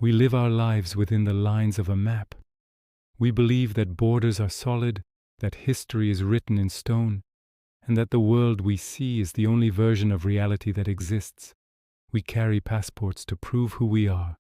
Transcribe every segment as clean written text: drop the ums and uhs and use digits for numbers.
We live our lives within the lines of a map. We believe that borders are solid, that history is written in stone, and that the world we see is the only version of reality that exists. We carry passports to prove who we are,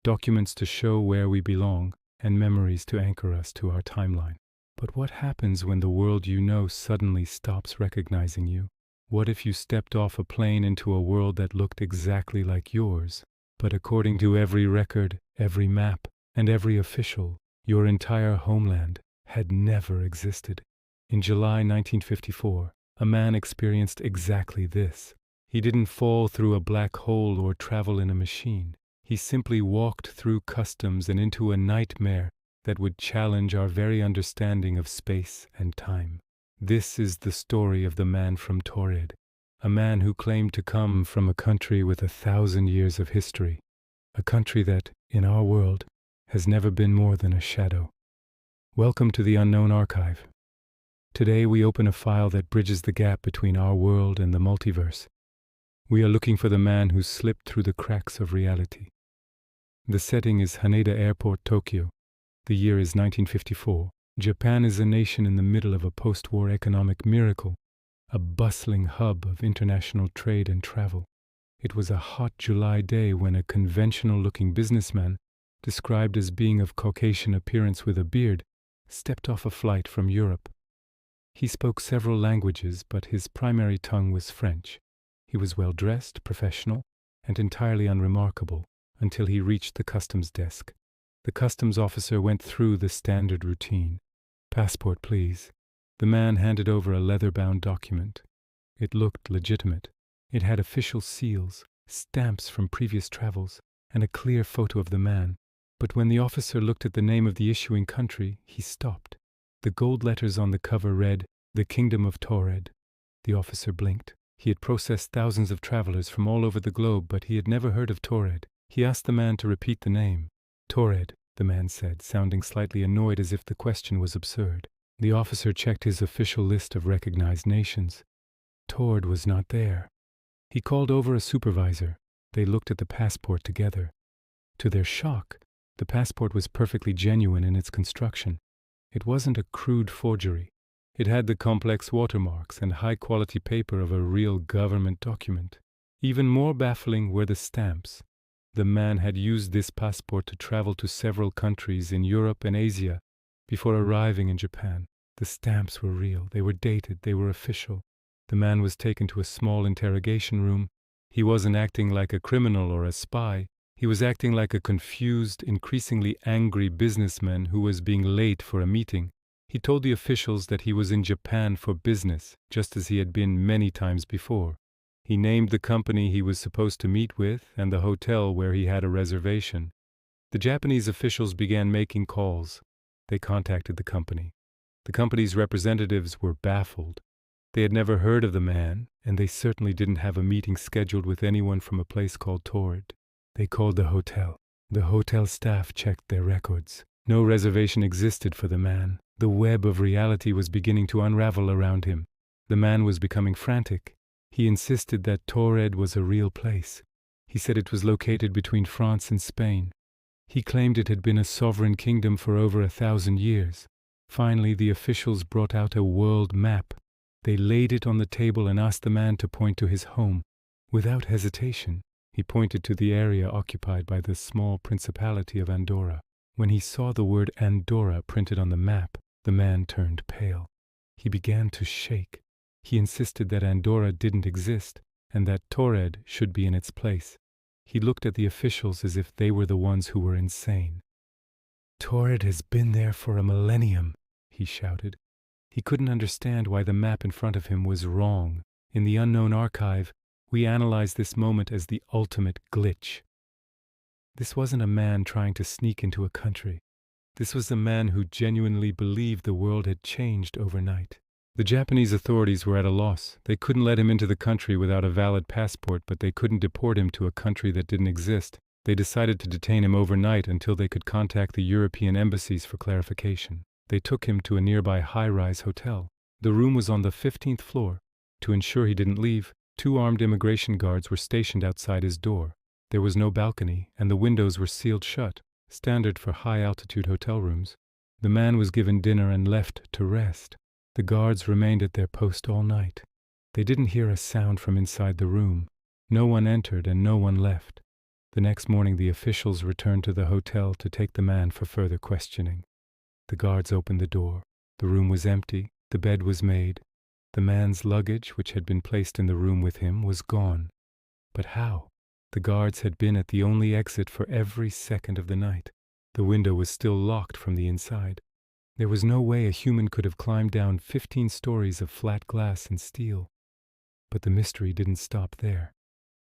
documents to show where we belong, and memories to anchor us to our timeline. But what happens when the world you know suddenly stops recognizing you? What if you stepped off a plane into a world that looked exactly like yours, but according to every record, every map, and every official, your entire homeland had never existed? In July 1954, a man experienced exactly this. He didn't fall through a black hole or travel in a machine. He simply walked through customs and into a nightmare that would challenge our very understanding of space and time. This is the story of the man from Taured, a man who claimed to come from a country with 1,000 years of history, a country that, in our world, has never been more than a shadow. Welcome to the Unknown Archive. Today we open a file that bridges the gap between our world and the multiverse. We are looking for the man who slipped through the cracks of reality. The setting is Haneda Airport, Tokyo. The year is 1954. Japan is a nation in the middle of a post-war economic miracle, a bustling hub of international trade and travel. It was a hot July day when a conventional-looking businessman, described as being of Caucasian appearance with a beard, stepped off a flight from Europe. He spoke several languages, but his primary tongue was French. He was well-dressed, professional, and entirely unremarkable until he reached the customs desk. The customs officer went through the standard routine. "Passport, please." The man handed over a leather-bound document. It looked legitimate. It had official seals, stamps from previous travels, and a clear photo of the man. But when the officer looked at the name of the issuing country, he stopped. The gold letters on the cover read, "The Kingdom of Taured." The officer blinked. He had processed thousands of travelers from all over the globe, but he had never heard of Taured. He asked the man to repeat the name. "Taured," the man said, sounding slightly annoyed as if the question was absurd. The officer checked his official list of recognized nations. Taured was not there. He called over a supervisor. They looked at the passport together. To their shock, the passport was perfectly genuine in its construction. It wasn't a crude forgery. It had the complex watermarks and high-quality paper of a real government document. Even more baffling were the stamps. The man had used this passport to travel to several countries in Europe and Asia before arriving in Japan. The stamps were real, they were dated, they were official. The man was taken to a small interrogation room. He wasn't acting like a criminal or a spy. He was acting like a confused, increasingly angry businessman who was being late for a meeting. He told the officials that he was in Japan for business, just as he had been many times before. He named the company he was supposed to meet with and the hotel where he had a reservation. The Japanese officials began making calls. They contacted the company. The company's representatives were baffled. They had never heard of the man, and they certainly didn't have a meeting scheduled with anyone from a place called Taured. They called the hotel. The hotel staff checked their records. No reservation existed for the man. The web of reality was beginning to unravel around him. The man was becoming frantic. He insisted that Taured was a real place. He said it was located between France and Spain. He claimed it had been a sovereign kingdom for over 1,000 years. Finally, the officials brought out a world map. They laid it on the table and asked the man to point to his home. Without hesitation, he pointed to the area occupied by the small principality of Andorra. When he saw the word Andorra printed on the map, the man turned pale. He began to shake. He insisted that Andorra didn't exist and that Taured should be in its place. He looked at the officials as if they were the ones who were insane. "Taured has been there for a millennium," he shouted. He couldn't understand why the map in front of him was wrong. In the Unknown Archive, we analyze this moment as the ultimate glitch. This wasn't a man trying to sneak into a country. This was a man who genuinely believed the world had changed overnight. The Japanese authorities were at a loss. They couldn't let him into the country without a valid passport, but they couldn't deport him to a country that didn't exist. They decided to detain him overnight until they could contact the European embassies for clarification. They took him to a nearby high-rise hotel. The room was on the 15th floor. To ensure he didn't leave, 2 armed immigration guards were stationed outside his door. There was no balcony, and the windows were sealed shut, standard for high-altitude hotel rooms. The man was given dinner and left to rest. The guards remained at their post all night. They didn't hear a sound from inside the room. No one entered and no one left. The next morning the officials returned to the hotel to take the man for further questioning. The guards opened the door. The room was empty. The bed was made. The man's luggage, which had been placed in the room with him, was gone. But how? The guards had been at the only exit for every second of the night. The window was still locked from the inside. There was no way a human could have climbed down 15 stories of flat glass and steel. But the mystery didn't stop there.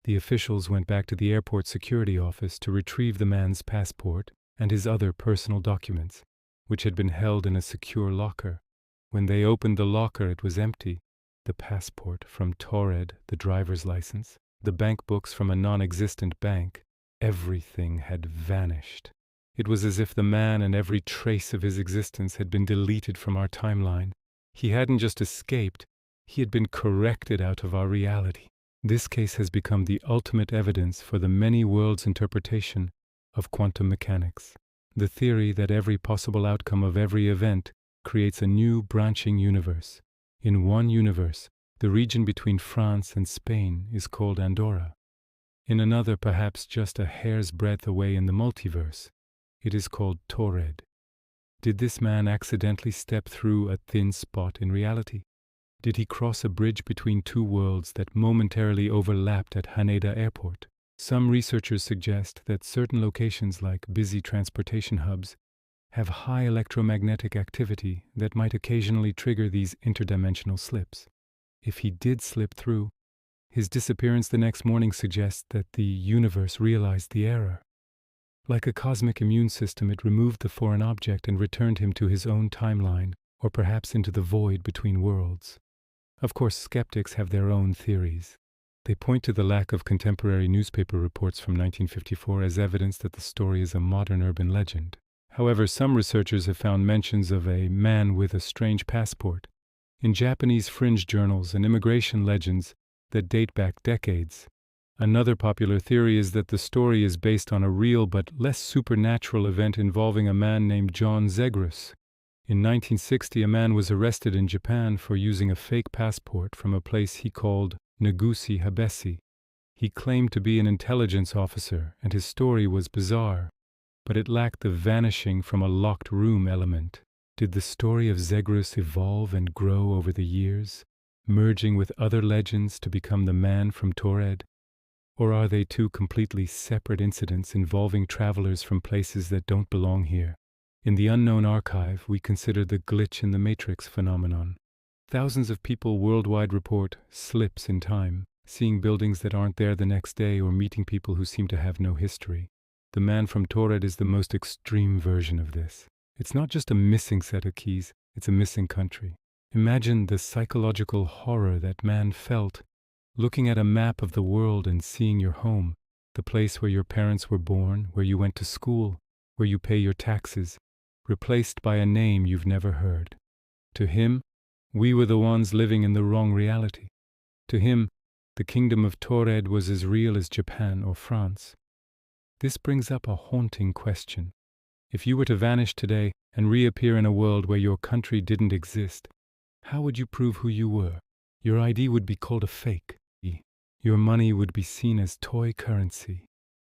The officials went back to the airport security office to retrieve the man's passport and his other personal documents, which had been held in a secure locker. When they opened the locker, it was empty. The passport from Taured, the driver's license, the bank books from a non-existent bank, everything had vanished. It was as if the man and every trace of his existence had been deleted from our timeline. He hadn't just escaped, he had been corrected out of our reality. This case has become the ultimate evidence for the many worlds interpretation of quantum mechanics. The theory that every possible outcome of every event creates a new branching universe. In one universe, the region between France and Spain is called Andorra. In another, perhaps just a hair's breadth away in the multiverse, it is called Taured. Did this man accidentally step through a thin spot in reality? Did he cross a bridge between two worlds that momentarily overlapped at Haneda airport? Some researchers suggest that certain locations like busy transportation hubs have high electromagnetic activity that might occasionally trigger these interdimensional slips. If he did slip through, his disappearance the next morning suggests that the universe realized the error. Like a cosmic immune system, it removed the foreign object and returned him to his own timeline, or perhaps into the void between worlds. Of course, skeptics have their own theories. They point to the lack of contemporary newspaper reports from 1954 as evidence that the story is a modern urban legend. However, some researchers have found mentions of a man with a strange passport in Japanese fringe journals and immigration legends that date back decades. Another popular theory is that the story is based on a real but less supernatural event involving a man named John Zegrus. In 1960, a man was arrested in Japan for using a fake passport from a place he called Negusi Habesi. He claimed to be an intelligence officer, and his story was bizarre, but it lacked the vanishing from a locked room element. Did the story of Zegrus evolve and grow over the years, merging with other legends to become the man from Taured? Or are they two completely separate incidents involving travelers from places that don't belong here? In the unknown archive, we consider the glitch in the matrix phenomenon. Thousands of people worldwide report slips in time, seeing buildings that aren't there the next day or meeting people who seem to have no history. The man from Taured is the most extreme version of this. It's not just a missing set of keys, it's a missing country. Imagine the psychological horror that man felt looking at a map of the world and seeing your home, the place where your parents were born, where you went to school, where you pay your taxes, replaced by a name you've never heard. To him, we were the ones living in the wrong reality. To him, the kingdom of Taured was as real as Japan or France. This brings up a haunting question. If you were to vanish today and reappear in a world where your country didn't exist, how would you prove who you were? Your ID would be called a fake. Your money would be seen as toy currency.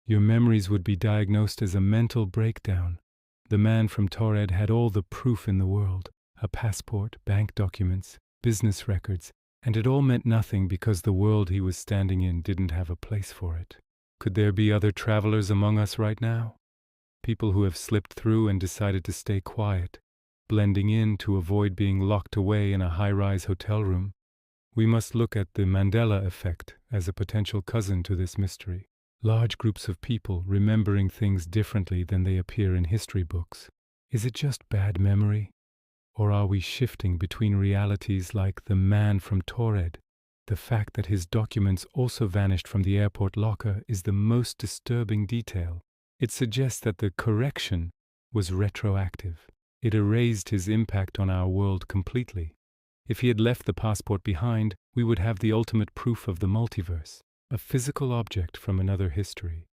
Your memories would be diagnosed as a mental breakdown. The man from Taured had all the proof in the world, a passport, bank documents, business records, and it all meant nothing because the world he was standing in didn't have a place for it. Could there be other travelers among us right now? People who have slipped through and decided to stay quiet, blending in to avoid being locked away in a high-rise hotel room. We must look at the Mandela effect as a potential cousin to this mystery. Large groups of people remembering things differently than they appear in history books. Is it just bad memory? Or are we shifting between realities like the man from Taured? The fact that his documents also vanished from the airport locker is the most disturbing detail. It suggests that the correction was retroactive. It erased his impact on our world completely. If he had left the passport behind, we would have the ultimate proof of the multiverse, a physical object from another history.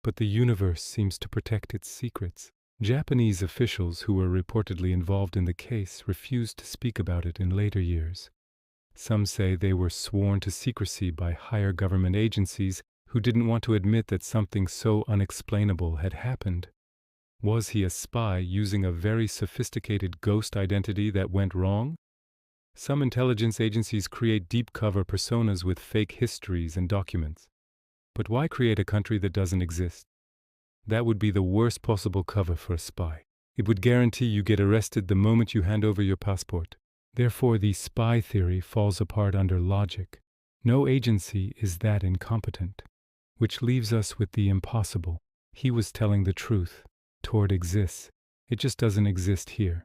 but the universe seems to protect its secrets. Japanese officials who were reportedly involved in the case refused to speak about it in later years. Some say they were sworn to secrecy by higher government agencies who didn't want to admit that something so unexplainable had happened. Was he a spy using a very sophisticated ghost identity that went wrong? Some intelligence agencies create deep cover personas with fake histories and documents. But why create a country that doesn't exist? That would be the worst possible cover for a spy. It would guarantee you get arrested the moment you hand over your passport. Therefore, the spy theory falls apart under logic. No agency is that incompetent. Which leaves us with the impossible. He was telling the truth. Taured exists. It just doesn't exist here.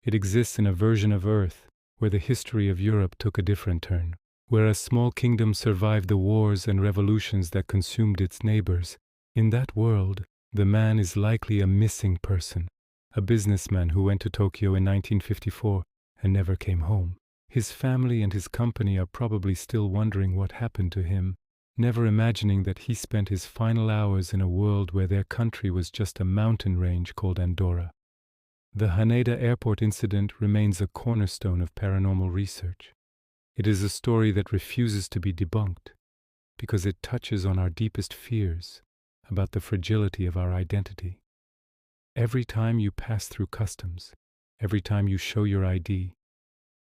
It exists in a version of Earth where the history of Europe took a different turn, where a small kingdom survived the wars and revolutions that consumed its neighbors. In that world, the man is likely a missing person, a businessman who went to Tokyo in 1954 and never came home. His family and his company are probably still wondering what happened to him, never imagining that he spent his final hours in a world where their country was just a mountain range called Andorra. The Haneda airport incident remains a cornerstone of paranormal research. It is a story that refuses to be debunked because it touches on our deepest fears about the fragility of our identity. Every time you pass through customs, every time you show your ID,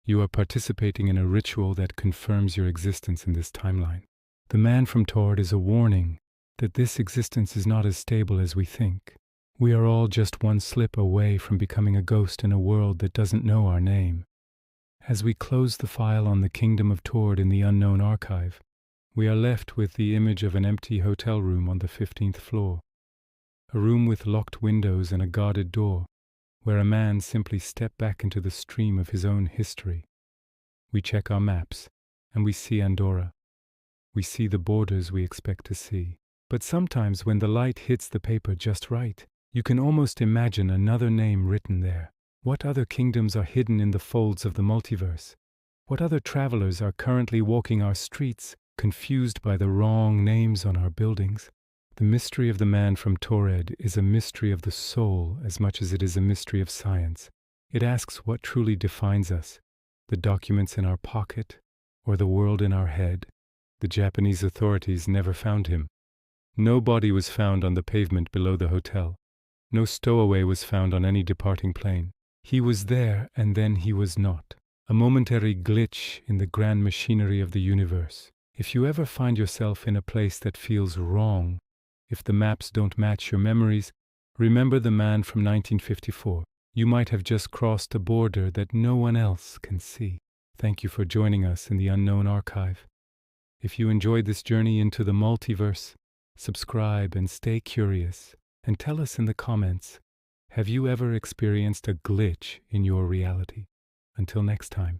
you are participating in a ritual that confirms your existence in this timeline. The man from Taured is a warning that this existence is not as stable as we think. We are all just one slip away from becoming a ghost in a world that doesn't know our name. As we close the file on the Kingdom of Taured in the Unknown Archive, we are left with the image of an empty hotel room on the 15th floor. A room with locked windows and a guarded door, where a man simply stepped back into the stream of his own history. We check our maps, and we see Andorra. We see the borders we expect to see. But sometimes when the light hits the paper just right, you can almost imagine another name written there. What other kingdoms are hidden in the folds of the multiverse? What other travelers are currently walking our streets, confused by the wrong names on our buildings? The mystery of the man from Taured is a mystery of the soul as much as it is a mystery of science. It asks what truly defines us, the documents in our pocket or the world in our head. The Japanese authorities never found him. No body was found on the pavement below the hotel. No stowaway was found on any departing plane. He was there and then he was not. A momentary glitch in the grand machinery of the universe. If you ever find yourself in a place that feels wrong, if the maps don't match your memories, remember the man from 1954. You might have just crossed a border that no one else can see. Thank you for joining us in the Unknown Archive. If you enjoyed this journey into the multiverse, subscribe and stay curious, and tell us in the comments, have you ever experienced a glitch in your reality? Until next time.